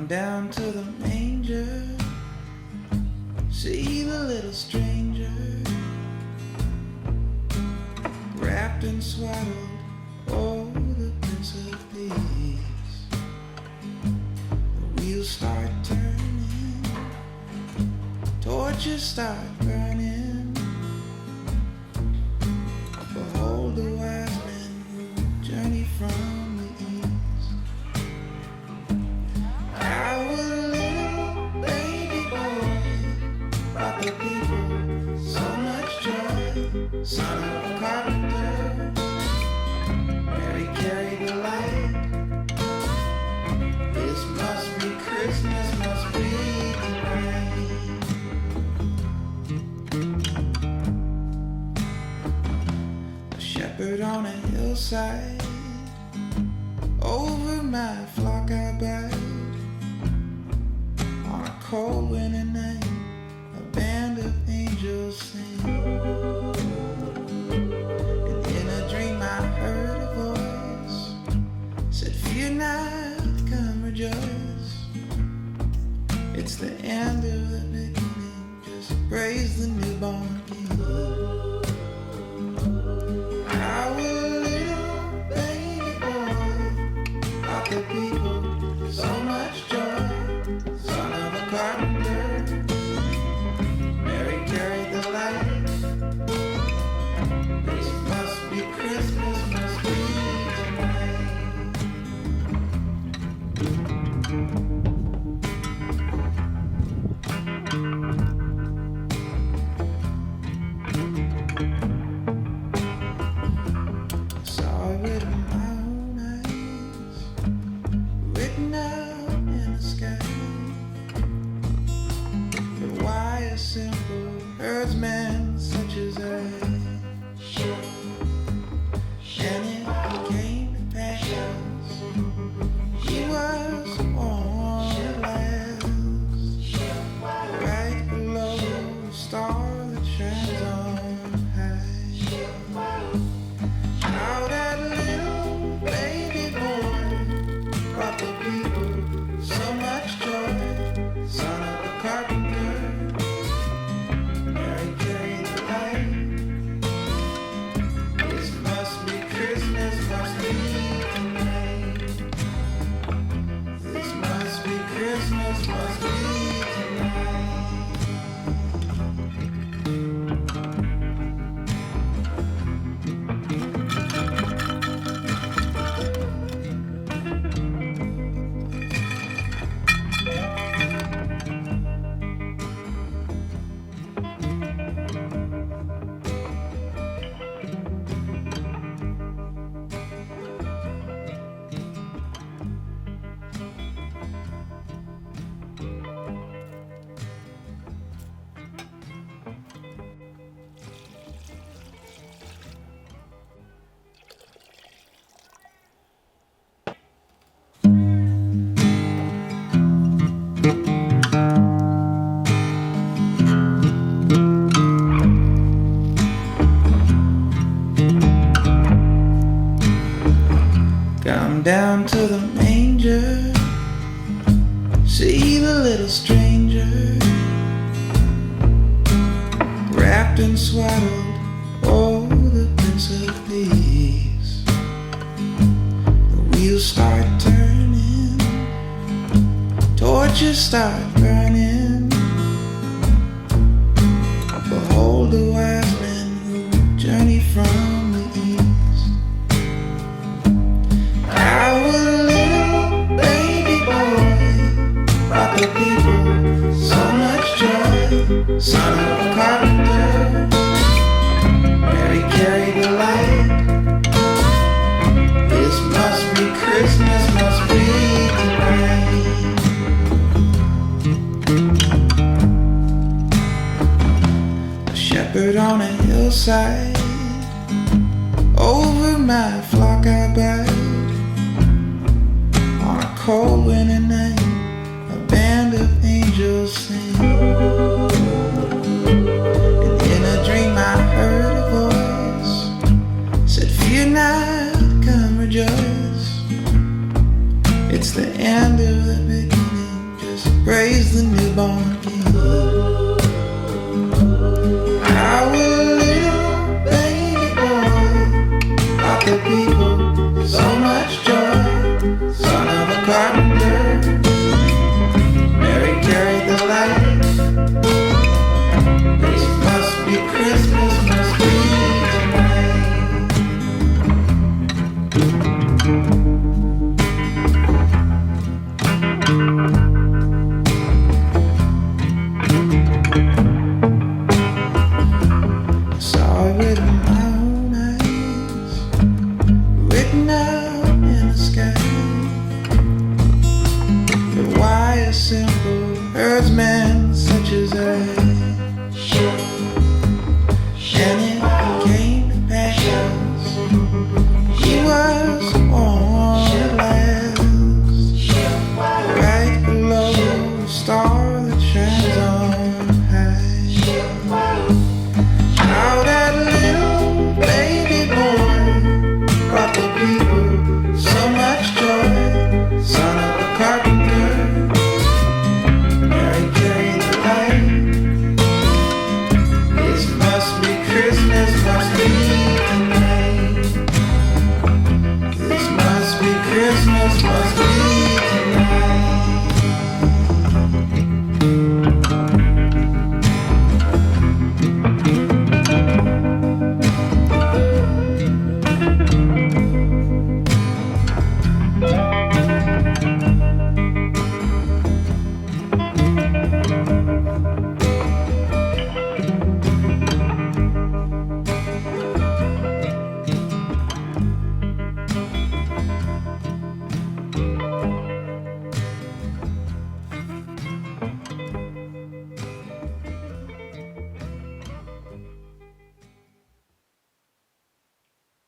Come down to the manger, see the little stranger, wrapped and swaddled, oh, the Prince of Peace. The wheels start turning, torches start burning. Behold the wise men who journey from the east. Our little baby boy brought the people so much joy. Son of a carpenter, Mary carried the light. This must be Christmas, must be the shepherd on a hillside, over my flock I bide. On a cold winter night, a band of angels sing. And in a dream I heard a voice, said, "Fear not, come rejoice. It's the end of the beginning, just praise the newborn King." Our little baby boy brought the people so much joy. Son of a carpenter, Mary carried the light. This must be Christmas, must be saw it with my own eyes, written out in the sky. But why a simple herdsman such as I? And it came to pass, he was born at last, right below the star that shines on high. How that little baby boy brought the people so much joy. Son of a carpenter, Mary carried the light. This must be Christmas, must be tonight. This must be Christmas, must be tonight. Come down to the manger, see the little stranger, wrapped and swaddled, oh, the Prince of Peace. The wheels start turning, torches start burning. Behold the wise men who journey from the east. Our little baby boy brought the people so much joy. Son of a carpenter, Mary carried the light. This must be Christmas, must be tonight. A shepherd on a hillside, over my flock I bide. On a cold winter night, a band of angels sing. And in a dream I heard a voice, said, "Fear not, come rejoice. It's the end of the beginning, just praise the newborn king. Our little baby boy brought the people so much joy. Son of a carpenter, Mary carried the light. This must be Christmas, must be written out in the sky. But why a simple herdsman such as I?